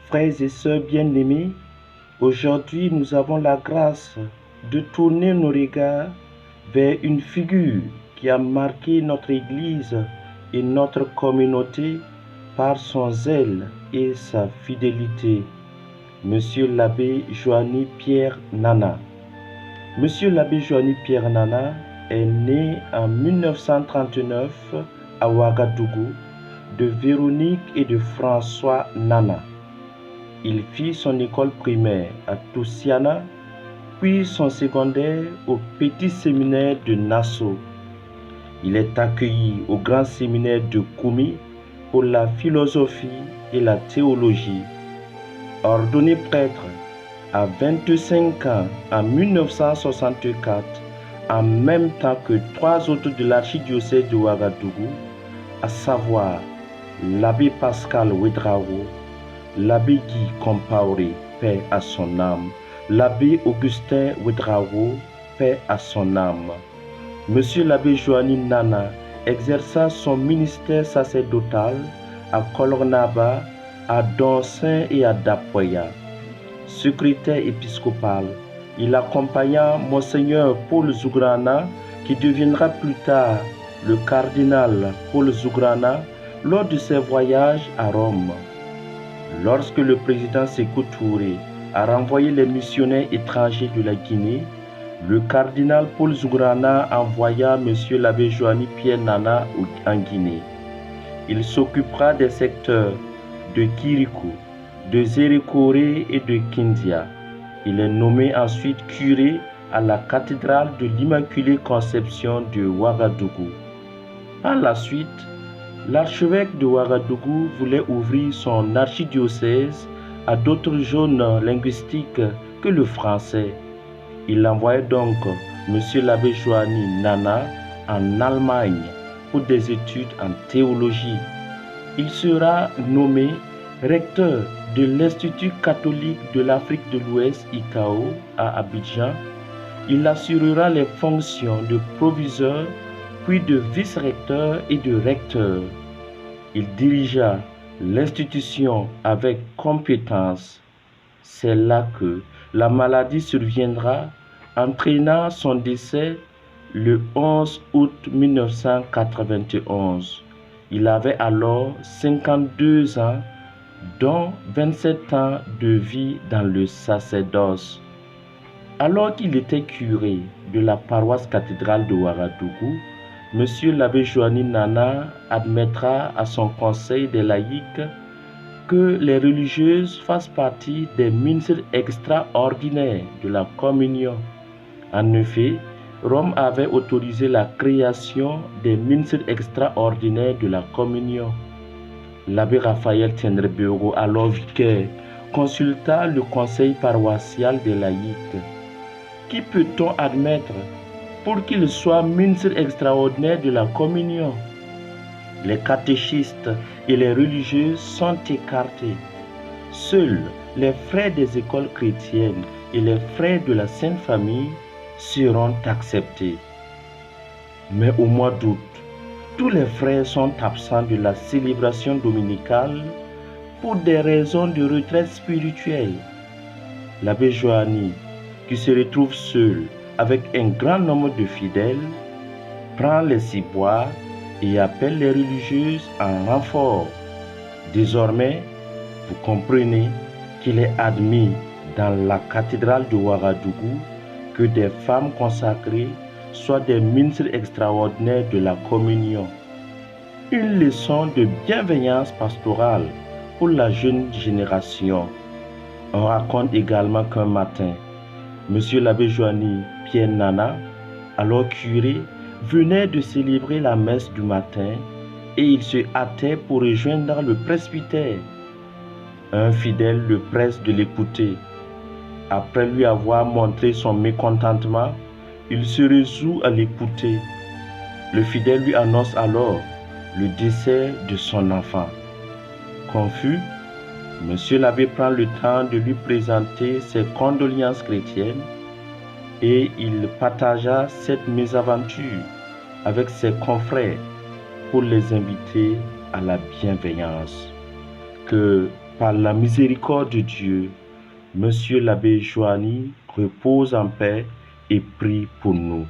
Frères et sœurs bien-aimés, aujourd'hui nous avons la grâce de tourner nos regards vers une figure qui a marqué notre Église et notre communauté par son zèle et sa fidélité. Monsieur l'abbé Joanny Pierre Nana. Monsieur l'abbé Joanny Pierre Nana est né en 1939 à Ouagadougou de Véronique et de François Nana. Il fit son école primaire à Toussiana, puis son secondaire au petit séminaire de Nassau. Il est accueilli au grand séminaire de Koumi pour la philosophie et la théologie. Ordonné prêtre à 25 ans en 1964, en même temps que 3 autres de l'archidiocèse de Ouagadougou, à savoir l'abbé Pascal Ouedraogo, l'abbé Guy Compaoré, paix à son âme, l'abbé Augustin Ouedraogo, paix à son âme. Monsieur l'abbé Joanny Nana exerça son ministère sacerdotal à Kolornaba, à Donsin et à Dapoya. Secrétaire épiscopal, il accompagna Monseigneur Paul Zougrana, qui deviendra plus tard le cardinal Paul Zougrana, lors de ses voyages à Rome. Lorsque le président Sékou Touré a renvoyé les missionnaires étrangers de la Guinée, le cardinal Paul Zougrana envoya M. l'abbé Joanny Pierre Nana en Guinée. Il s'occupera des secteurs de Kirikou, de Zérékoré et de Kindia. Il est nommé ensuite curé à la cathédrale de l'Immaculée Conception de Ouagadougou. Par la suite, l'archevêque de Ouagadougou voulait ouvrir son archidiocèse à d'autres zones linguistiques que le français. Il envoyait donc M. l'abbé Joanny Nana en Allemagne pour des études en théologie. Il sera nommé recteur de l'Institut catholique de l'Afrique de l'Ouest ICAO à Abidjan. Il assurera les fonctions de proviseur puis de vice-recteur et de recteur. Il dirigea l'institution avec compétence. C'est là que la maladie surviendra, entraînant son décès le 11 août 1991. Il avait alors 52 ans, dont 27 ans de vie dans le sacerdoce. Alors qu'il était curé de la paroisse cathédrale de Ouagadougou, Monsieur l'abbé Joanny Nana admettra à son conseil des laïcs que les religieuses fassent partie des ministres extraordinaires de la communion. En effet, Rome avait autorisé la création des ministres extraordinaires de la communion. L'abbé Raphaël Tiendrebeogo, alors vicaire, consulta le conseil paroissial des laïcs. Qui peut-on admettre pour qu'il soit ministre extraordinaire de la communion? Les catéchistes et les religieuses sont écartés. Seuls les frères des écoles chrétiennes et les frères de la Sainte Famille seront acceptés. Mais au mois d'août, tous les frères sont absents de la célébration dominicale pour des raisons de retraite spirituelle. L'abbé Joanny, qui se retrouve seul avec un grand nombre de fidèles, prend les ciboires et appelle les religieuses en renfort. Désormais, vous comprenez qu'il est admis dans la cathédrale de Ouagadougou que des femmes consacrées soient des ministres extraordinaires de la communion. Une leçon de bienveillance pastorale pour la jeune génération. On raconte également qu'un matin, Monsieur l'abbé Joanny Pierre Nana, alors curé, venait de célébrer la messe du matin et il se hâtait pour rejoindre le presbytère. Un fidèle le presse de l'écouter. Après lui avoir montré son mécontentement, il se résout à l'écouter. Le fidèle lui annonce alors le décès de son enfant. Confus, Monsieur l'abbé prend le temps de lui présenter ses condoléances chrétiennes et il partagea cette mésaventure avec ses confrères pour les inviter à la bienveillance. Que Par la miséricorde de Dieu, Monsieur l'abbé Joanny repose en paix et prie pour nous.